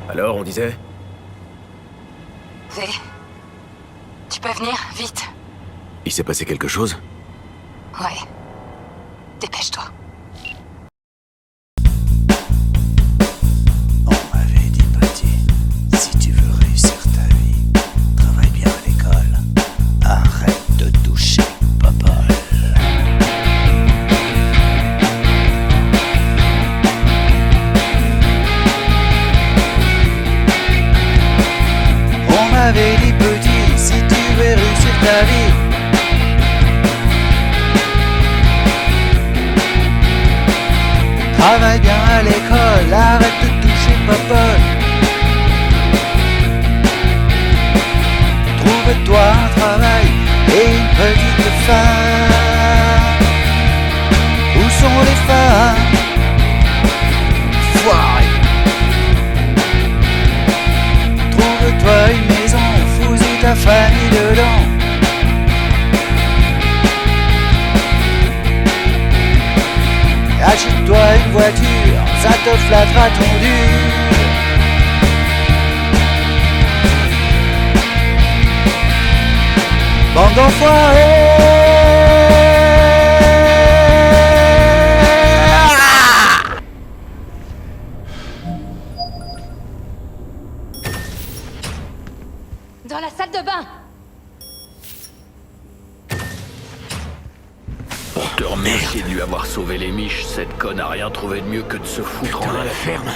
Alors, on disait? V, tu peux venir, vite. Il s'est passé quelque chose? Ouais. Dépêche-toi. On m'avait dit petit, si tu veux réussir ta vie, travaille bien à l'école. Arrête de toucher Popol. On m'avait dit petit, si tu veux réussir ta vie, travaille bien à l'école, arrête de toucher Popol. Trouve-toi un travail et une petite femme. Où sont les femmes? Foiré. Trouve-toi une maison, fous-y ta famille dedans. Achète-toi une voiture, ça te flattera ton dur. Bande d'enfoirés. Dans la salle de bain. Pour te remercier de lui avoir sauvé les miches, cette conne a rien trouvé de mieux que de se foutre en Putain, la l'air. ferme.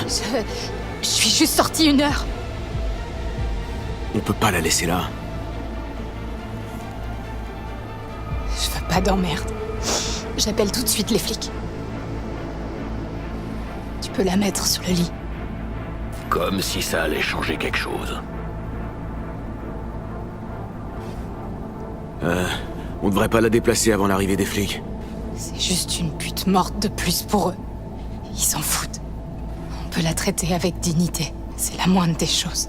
Je suis juste sortie 1 heure. On peut pas la laisser là. Je veux pas d'emmerde. J'appelle tout de suite les flics. Tu peux la mettre sur le lit. Comme si ça allait changer quelque chose. On devrait pas la déplacer avant l'arrivée des flics. C'est juste une pute morte de plus pour eux. Ils s'en foutent. On peut la traiter avec dignité. C'est la moindre des choses.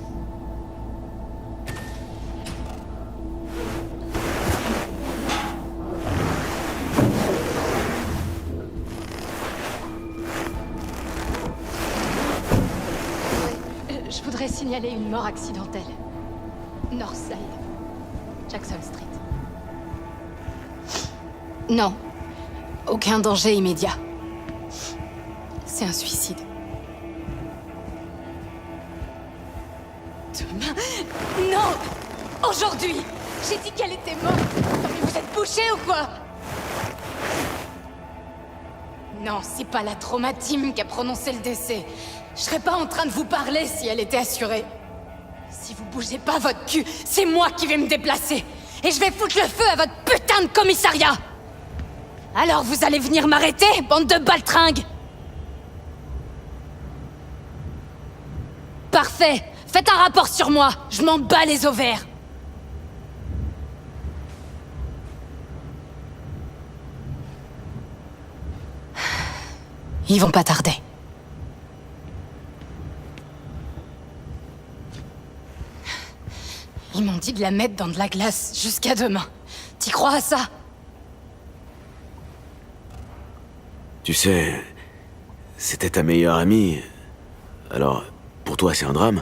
Je voudrais signaler une mort accidentelle. Northside. Jackson Street. Non. Aucun danger immédiat. C'est un suicide. Demain... Non! Aujourd'hui! J'ai dit qu'elle était morte! Non mais vous êtes bouchés ou quoi? Non, c'est pas la traumatime qui a prononcé le décès. Je serais pas en train de vous parler si elle était assurée. Si vous bougez pas votre cul, c'est moi qui vais me déplacer. Et je vais foutre le feu à votre putain de commissariat! Alors vous allez venir m'arrêter, bande de baltringues? Parfait. Faites un rapport sur moi. Je m'en bats les ovaires. Ils vont pas tarder. Ils m'ont dit de la mettre dans de la glace jusqu'à demain. T'y crois à ça? Tu sais, c'était ta meilleure amie. Alors, pour toi, c'est un drame.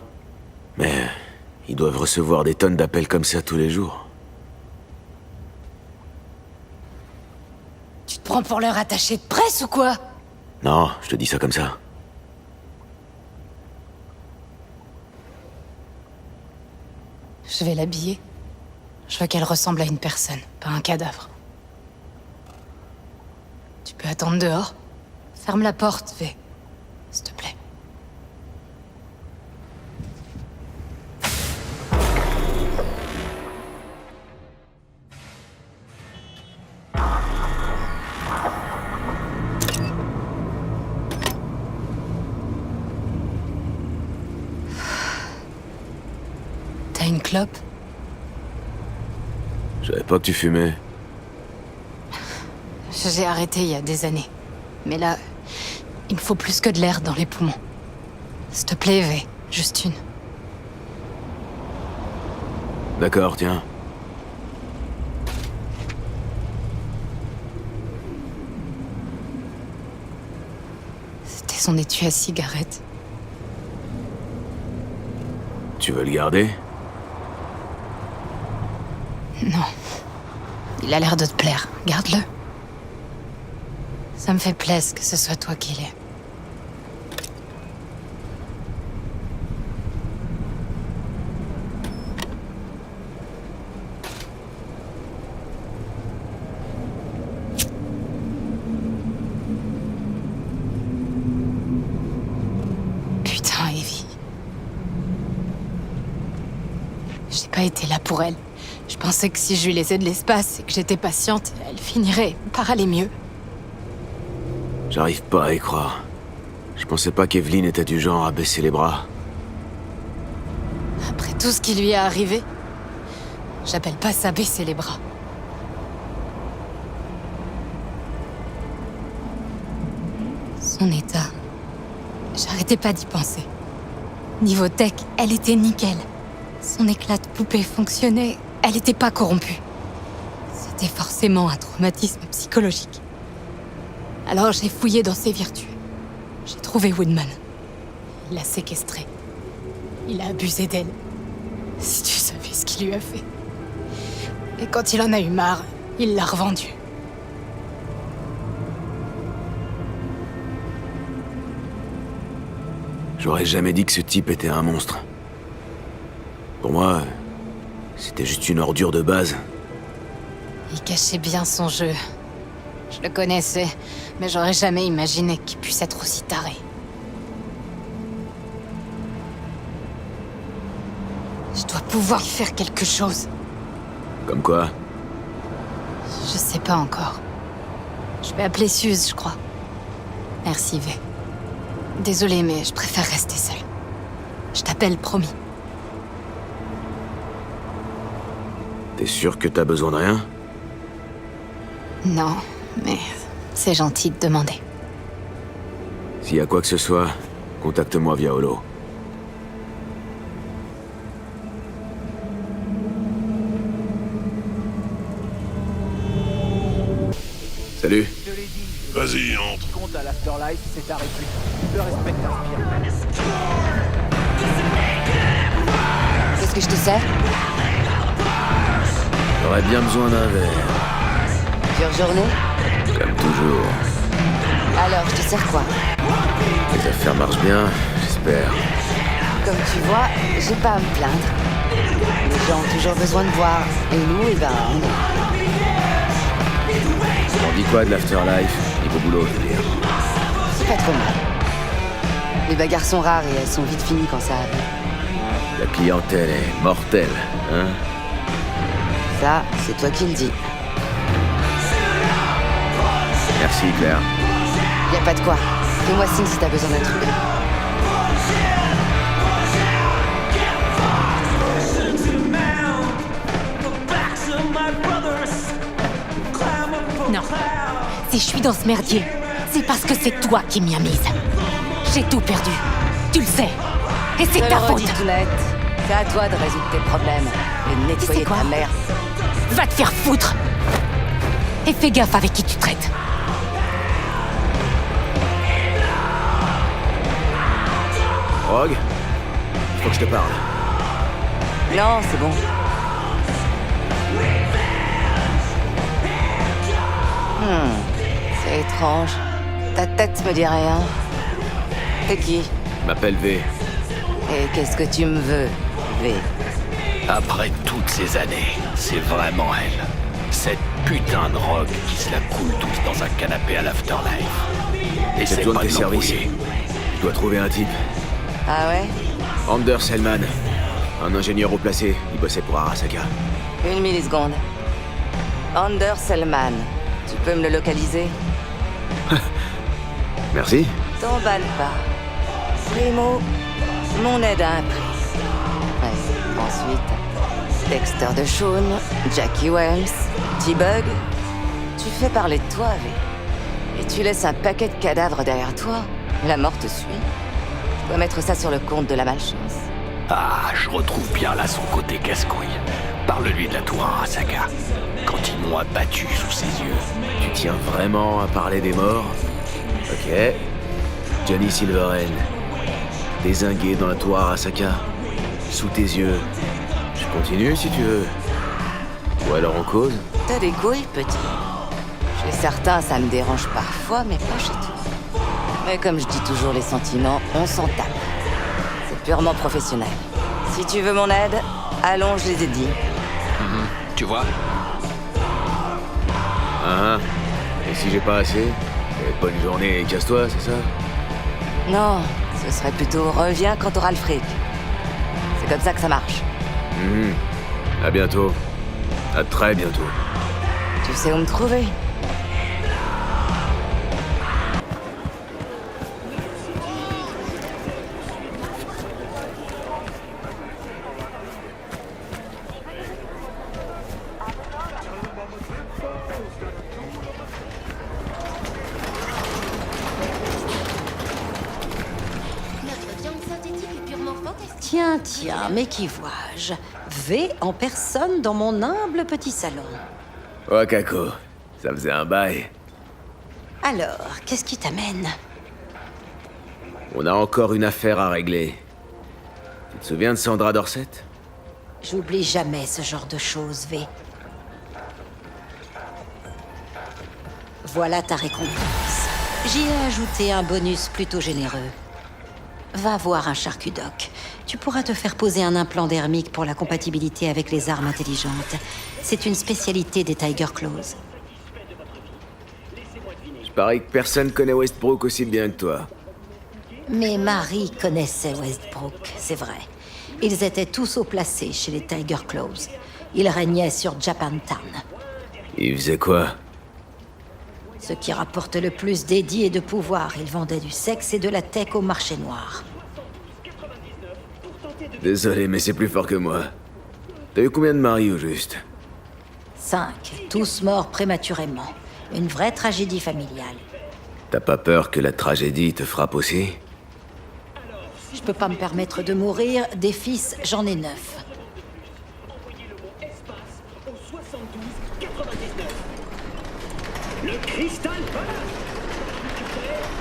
Mais ils doivent recevoir des tonnes d'appels comme ça tous les jours. Tu te prends pour leur attaché de presse ou quoi? Non, je te dis ça comme ça. Je vais l'habiller. Je veux qu'elle ressemble à une personne, pas un cadavre. Tu peux attendre dehors? Ferme la porte, V. S'il te plaît. T'as une clope? Je savais pas que tu fumais. J'ai arrêté il y a des années. Mais là, il me faut plus que de l'air dans les poumons. S'il te plaît, V. Juste une. D'accord, tiens. C'était son étui à cigarette. Tu veux le garder? Non. Il a l'air de te plaire. Garde-le. Ça me fait plaisir que ce soit toi qui l'aies. Putain, Evie. J'ai pas été là pour elle. Je pensais que si je lui laissais de l'espace et que j'étais patiente, elle finirait par aller mieux. J'arrive pas à y croire. Je pensais pas qu'Evelyn était du genre à baisser les bras. Après tout ce qui lui est arrivé, j'appelle pas ça baisser les bras. Son état, j'arrêtais pas d'y penser. Niveau tech, elle était nickel. Son éclat de poupée fonctionnait, elle était pas corrompue. C'était forcément un traumatisme psychologique. Alors j'ai fouillé dans ses vertus. J'ai trouvé Woodman. Il l'a séquestrée. Il a abusé d'elle. Si tu savais ce qu'il lui a fait. Et quand il en a eu marre, il l'a revendue. J'aurais jamais dit que ce type était un monstre. Pour moi, c'était juste une ordure de base. Il cachait bien son jeu. Je le connaissais, mais j'aurais jamais imaginé qu'il puisse être aussi taré. Je dois pouvoir y faire quelque chose. Comme quoi? Je sais pas encore. Je vais appeler Suze, je crois. Merci, V. Désolée, mais je préfère rester seule. Je t'appelle, promis. T'es sûr que t'as besoin de rien? Non, mais c'est gentil de demander. S'il y a quoi que ce soit, contacte-moi via Holo. Salut. Vas-y, entre. Compte à l'Afterlife, c'est ta réplique. Le respect t'inspire. Qu'est-ce que je te sers? J'aurais bien besoin d'un verre. Dure journée? Comme toujours. Alors, je te sers quoi? Les affaires marchent bien, j'espère. Comme tu vois, j'ai pas à me plaindre. Les gens ont toujours besoin de boire. Et nous, eh ben, On dit quoi de l'afterlife? Niveau boulot, je veux dire. c'est pas trop mal. Les bagarres sont rares et elles sont vite finies quand ça arrive. La clientèle est mortelle, hein? Ça, c'est toi qui le dis. Merci, Claire. Y a pas de quoi. Fais-moi signe si t'as besoin d'un truc. Non. Si je suis dans ce merdier, c'est parce que c'est toi qui m'y as mise. J'ai tout perdu. Tu le sais. Et c'est ta faute. Toulette. C'est à toi de résoudre tes problèmes et de nettoyer quoi ta merde. Va te faire foutre. Et fais gaffe avec qui tu traites. Rogue, il faut que je te parle. Non, c'est bon. C'est étrange. Ta tête me dit rien. T'es qui? Je m'appelle V. Et qu'est-ce que tu me veux, V? Après toutes ces années, c'est vraiment elle. Cette putain de rogue qui se la coule tous dans un canapé à l'Afterlife. Et J'ai c'est besoin de pas tes de services. m'embrouiller. Je dois trouver un type. Ah ouais? Anders Hellman. Un ingénieur haut placé. Il bossait pour Arasaka. 1 milliseconde. Anders Hellman. Tu peux me le localiser? Merci. T'emballe pas. Primo, mon aide à un prix. Ouais, ensuite, Dexter DeShawn, Jackie Wells, T-Bug. Tu fais parler de toi, V. Et tu laisses un paquet de cadavres derrière toi. La mort te suit. Je dois mettre ça sur le compte de la malchance. Ah, je retrouve bien là son côté casse-couille. Parle-lui de la tour Arasaka. Quand ils m'ont abattu sous ses yeux. Tu tiens vraiment à parler des morts? Ok. Johnny Silverhand. Dézingué dans la tour Arasaka. sous tes yeux. Je continue si tu veux. Ou alors on cause. T'as des couilles, petit. Chez certains, ça me dérange parfois, mais pas chez toi. Mais comme je dis toujours, les sentiments, on s'en tape. C'est purement professionnel. Si tu veux mon aide, allons, je les ai dit. Tu vois? Ah, et si j'ai pas assez? Bonne journée et casse-toi, c'est ça? Non, ce serait plutôt reviens quand t'auras le fric. C'est comme ça que ça marche. À bientôt. À très bientôt. Tu sais où me trouver. Notre viande synthétique est purement fantastique. Tiens, mais qui vois-je? V en personne dans mon humble petit salon. Oh, Kako. Ça faisait un bail. Alors, qu'est-ce qui t'amène? On a encore une affaire à régler. Tu te souviens de Sandra Dorset? J'oublie jamais ce genre de choses, V. Voilà ta récompense. J'y ai ajouté un bonus plutôt généreux. Va voir un charcudoc. Tu pourras te faire poser un implant dermique pour la compatibilité avec les armes intelligentes. C'est une spécialité des Tiger Claws. Je parie que personne connaît Westbrook aussi bien que toi. Mes maris connaissaient Westbrook, c'est vrai. Ils étaient tous haut placés chez les Tiger Claws. Ils régnaient sur Japantown. Il faisait quoi? Ce qui rapporte le plus d'édits et de pouvoir. Ils vendaient du sexe et de la tech au marché noir. Désolé, mais c'est plus fort que moi. T'as eu combien de maris au juste? 5, tous morts prématurément. Une vraie tragédie familiale. T'as pas peur que la tragédie te frappe aussi? Je peux pas me permettre de mourir. Des fils, j'en ai 9. Le Crystal Palace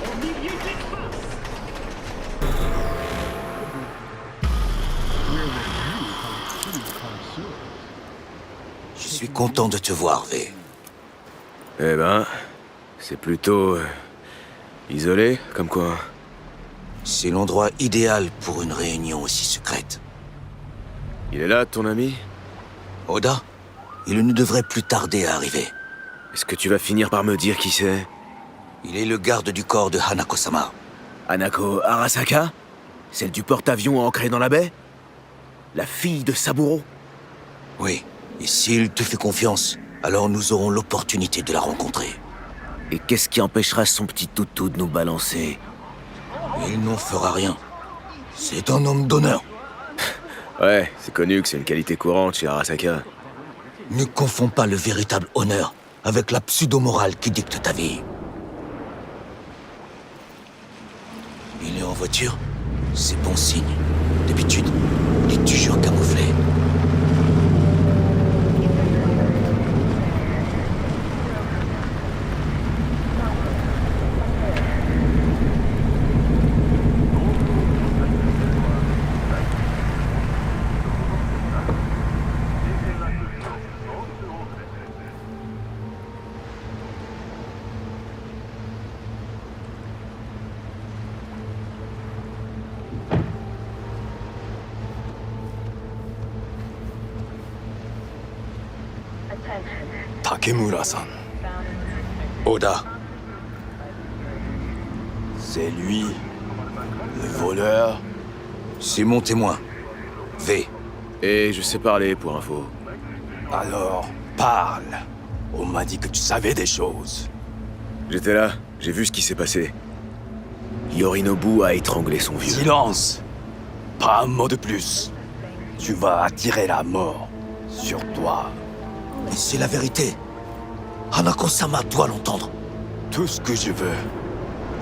au milieu de l'espace. Je suis content de te voir, V. Eh ben, c'est plutôt... isolé, comme quoi. C'est l'endroit idéal pour une réunion aussi secrète. Il est là, ton ami? Oda, il ne devrait plus tarder à arriver. Est-ce que tu vas finir par me dire qui c'est? Il est le garde du corps de Hanako-sama. Hanako Arasaka? Celle du porte-avions ancré dans la baie? La fille de Saburo? Oui, et s'il te fait confiance, alors nous aurons l'opportunité de la rencontrer. Et qu'est-ce qui empêchera son petit toutou de nous balancer? Il n'en fera rien. C'est un homme d'honneur. Ouais, c'est connu que c'est une qualité courante chez Arasaka. Ne confonds pas le véritable honneur avec la pseudo-morale qui dicte ta vie. Il est en voiture? C'est bon signe. D'habitude, il est toujours camouflé. Takemura-san. Oda, C'est lui, le voleur. c'est mon témoin. V. Et je sais parler, pour info. Alors, parle. On m'a dit que tu savais des choses. J'étais là, j'ai vu ce qui s'est passé. Yorinobu a étranglé son vieux. Silence. Pas un mot de plus. Tu vas attirer la mort sur toi. Mais c'est la vérité. Hanako-sama doit l'entendre. Tout ce que je veux,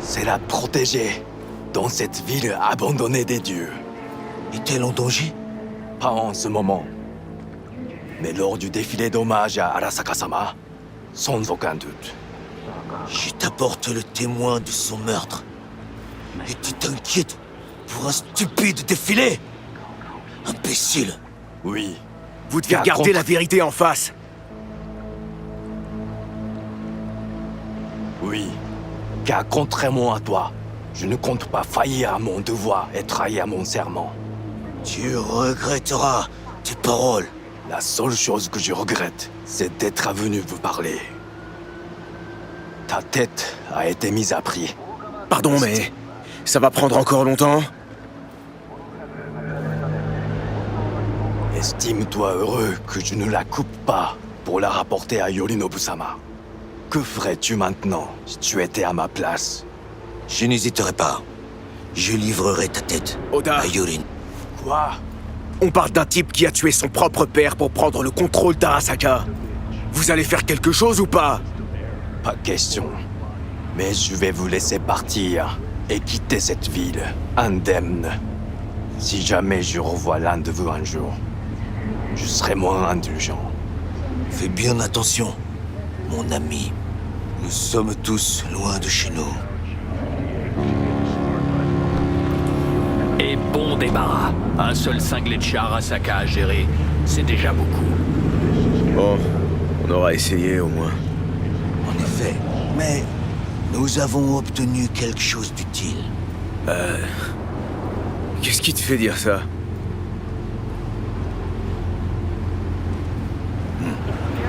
c'est la protéger dans cette ville abandonnée des dieux. Est-elle en danger? Pas en ce moment. Mais lors du défilé d'hommage à Arasaka-sama, sans aucun doute. Je t'apporte le témoin de son meurtre. Et tu t'inquiètes pour un stupide défilé? Imbécile. Oui. Vous devez Car regarder contre- la vérité en face. Oui. Car contrairement à toi, je ne compte pas faillir à mon devoir et trahir mon serment. Tu regretteras tes paroles. La seule chose que je regrette, c'est d'être venu vous parler. Ta tête a été mise à prix. Pardon, mais ça va prendre encore longtemps? Estime-toi heureux que je ne la coupe pas pour la rapporter à Yorinobu-sama. Que ferais-tu maintenant si tu étais à ma place? Je n'hésiterai pas. Je livrerai ta tête Oda, à Yorin. Quoi? on parle d'un type qui a tué son propre père pour prendre le contrôle d'Arasaka. Vous allez faire quelque chose ou pas? Pas question. Mais je vais vous laisser partir et quitter cette ville, indemne. Si jamais je revois l'un de vous un jour, je serai moins indulgent. Fais bien attention, mon ami. Nous sommes tous loin de chez nous. Et bon débarras. Un seul cinglé de char Arasaka à gérer, c'est déjà beaucoup. Bon, on aura essayé au moins. En effet, mais nous avons obtenu quelque chose d'utile. Qu'est-ce qui te fait dire ça?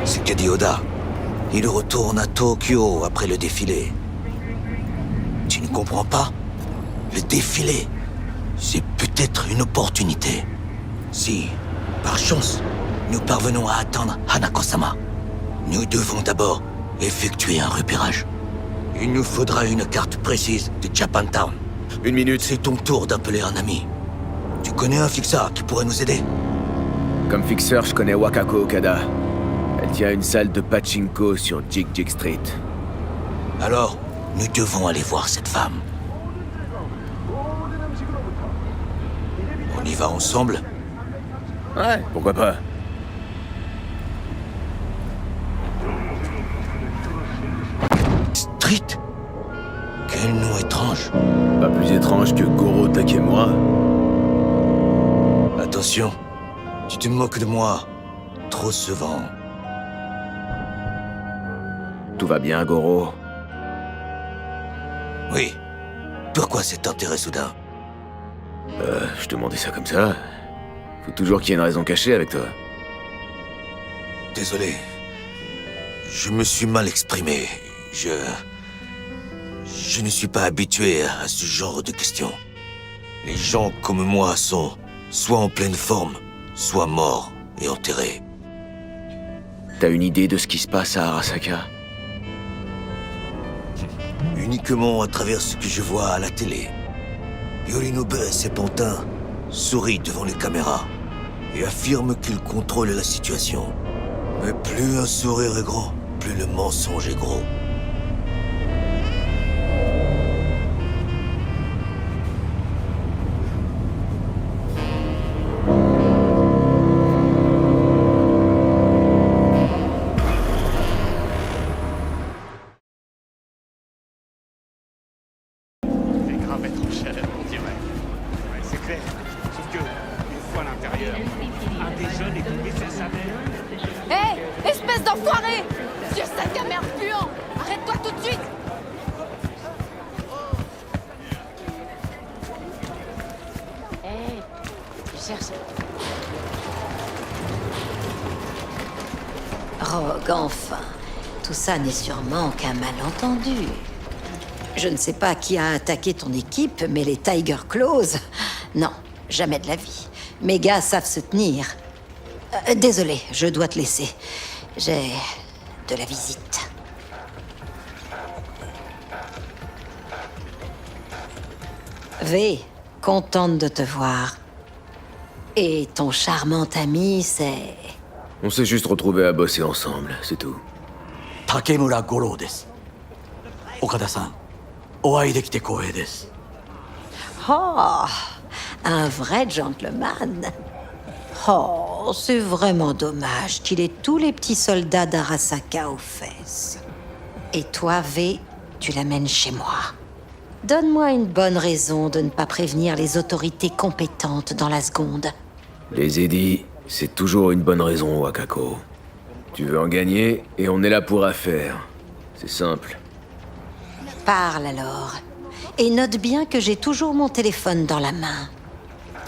C'est qu'a dit Oda. Il retourne à Tokyo après le défilé. Tu ne comprends pas? Le défilé, c'est peut-être une opportunité. Si, par chance, nous parvenons à attendre Hanako-sama, nous devons d'abord effectuer un repérage. Il nous faudra une carte précise de Japantown. Une minute. C'est ton tour d'appeler un ami. Tu connais un fixeur qui pourrait nous aider? Comme fixeur, je connais Wakako Okada. Elle tient une salle de pachinko sur Jig Street. Alors, nous devons aller voir cette femme. On y va ensemble? Ouais, pourquoi pas? Street? Quel nom étrange. Pas plus étrange que Goro Takemura. Attention, tu te moques de moi trop souvent. Tout va bien, Goro? Oui. Pourquoi cet intérêt soudain? Je te demandais ça comme ça. Faut toujours qu'il y ait une raison cachée avec toi. Désolé. Je me suis mal exprimé. Je ne suis pas habitué à ce genre de questions. Les gens comme moi sont soit en pleine forme, soit morts et enterrés. T'as une idée de ce qui se passe à Arasaka? Uniquement à travers ce que je vois à la télé. Yorinobu et ses pantins sourient devant les caméras et affirment qu'ils contrôlent la situation. Mais plus un sourire est grand, plus le mensonge est gros. Les gras mettre en chaleur, on dirait. Ouais, c'est clair. Sauf que, une fois à l'intérieur, un des jeunes est tombé sur sa mère. Hé, espèce d'enfoiré! Dieu sac à merde puant! Arrête-toi tout de suite! Hé, tu cherches... Rogue, enfin. Tout ça n'est sûrement qu'un malentendu. Je ne sais pas qui a attaqué ton équipe, mais les Tiger Claws... Non, jamais de la vie. Mes gars savent se tenir. Désolé, je dois te laisser. J'ai de la visite. V, contente de te voir. Et ton charmant ami, c'est... On s'est juste retrouvés à bosser ensemble, c'est tout. Takemura Goro desu. Okada-san, oai dekite koei desu. Oh, un vrai gentleman. Oh, c'est vraiment dommage qu'il ait tous les petits soldats d'Arasaka aux fesses. Et toi, V, tu l'amènes chez moi. Donne-moi une bonne raison de ne pas prévenir les autorités compétentes dans la seconde. Les Eddy, c'est toujours une bonne raison, Wakako. Tu veux en gagner, et on est là pour affaire. C'est simple. Parle alors. Et note bien que j'ai toujours mon téléphone dans la main.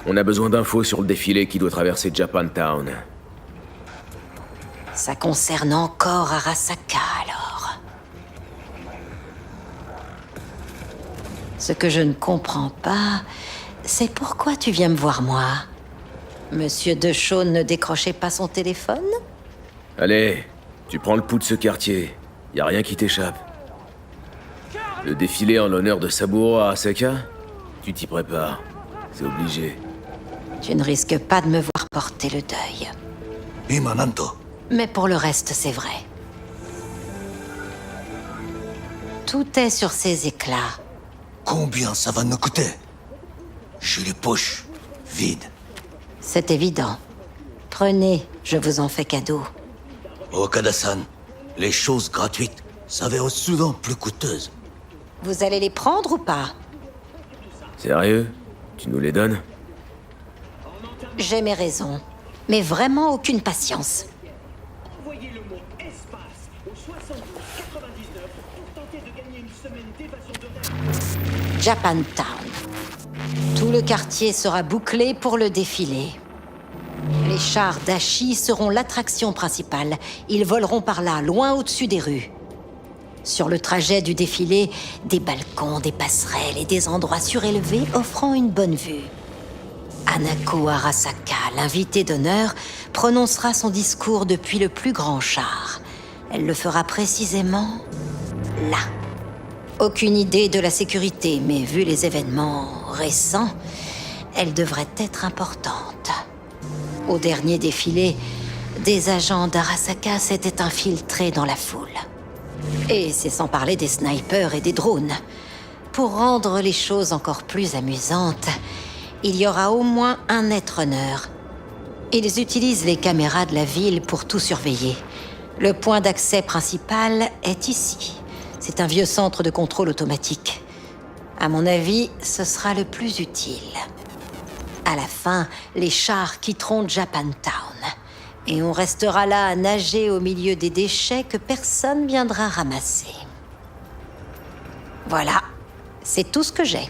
On a besoin d'infos sur le défilé qui doit traverser Japantown. Ça concerne encore Arasaka, alors. Ce que je ne comprends pas, c'est pourquoi tu viens me voir moi. Monsieur Deschaune ne décrochait pas son téléphone? Allez, tu prends le pouls de ce quartier. Y a rien qui t'échappe. Le défilé en l'honneur de Saburo Arasaka? Tu t'y prépares. C'est obligé. Tu ne risques pas de me voir porter le deuil. Imananto. Mais pour le reste, c'est vrai. Tout est sur ses éclats. Combien ça va nous coûter? J'ai les poches vides. C'est évident. Prenez, je vous en fais cadeau. Okada-san, les choses gratuites s'avèrent souvent plus coûteuses. Vous allez les prendre ou pas? Sérieux? Tu nous les donnes? J'ai mes raisons. Mais vraiment aucune patience. Japantown. Tout le quartier sera bouclé pour le défilé. Les chars d'Ashi seront l'attraction principale. Ils voleront par là, loin au-dessus des rues. Sur le trajet du défilé, des balcons, des passerelles et des endroits surélevés offrant une bonne vue. Hanako Arasaka, l'invitée d'honneur, prononcera son discours depuis le plus grand char. Elle le fera précisément là. Aucune idée de la sécurité, mais vu les événements récents, elle devrait être importante. Au dernier défilé, des agents d'Arasaka s'étaient infiltrés dans la foule. Et c'est sans parler des snipers et des drones. Pour rendre les choses encore plus amusantes, il y aura au moins un netrunner. Ils utilisent les caméras de la ville pour tout surveiller. Le point d'accès principal est ici. C'est un vieux centre de contrôle automatique. À mon avis, ce sera le plus utile. À la fin, les chars quitteront Japantown. Et on restera là à nager au milieu des déchets que personne viendra ramasser. Voilà, c'est tout ce que j'ai.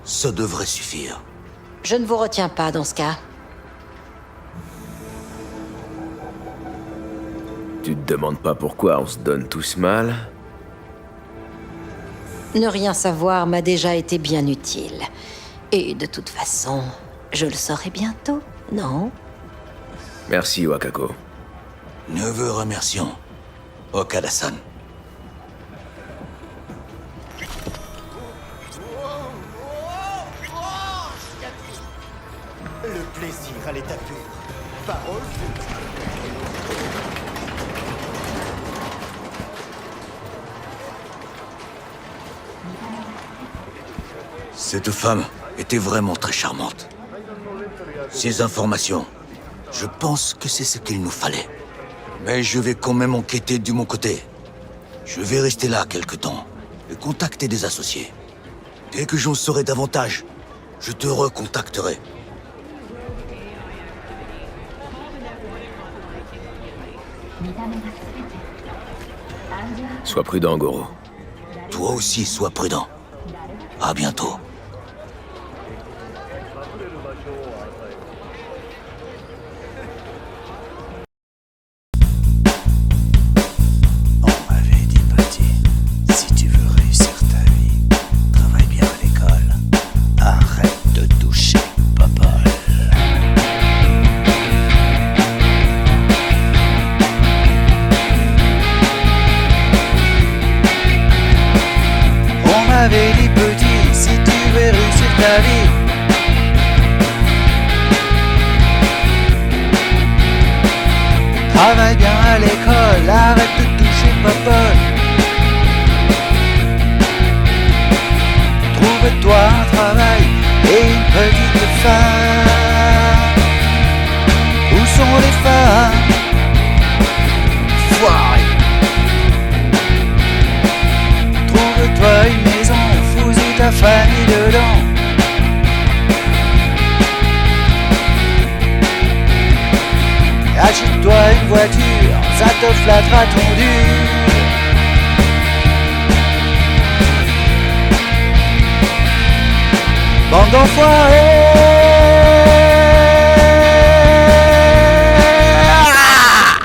Ça devrait suffire. Je ne vous retiens pas dans ce cas. Tu te demandes pas pourquoi on se donne tous mal? Ne rien savoir m'a déjà été bien utile. Et de toute façon, je le saurai bientôt, non? Merci, Wakako. Ne vous remercions, Okada-san. Le plaisir à l'état pur. Parole. Cette femme était vraiment très charmante. Ces informations, je pense que c'est ce qu'il nous fallait. Mais je vais quand même enquêter de mon côté. Je vais rester là quelque temps et contacter des associés. Dès que j'en saurai davantage, je te recontacterai. Sois prudent, Goro. Toi aussi, sois prudent. À bientôt. On m'avait dit, petit, si tu veux réussir ta vie, travaille bien à l'école. Arrête de toucher Popol. On m'avait dit, petit, si tu veux réussir ta vie, travaille bien à l'école, arrête de toucher Popol. Trouve-toi un travail et une petite femme. Où sont les femmes? Foiré. Trouve-toi une maison, fous-y ta famille dedans. te flattera ton dur. Bande d'enfoirés.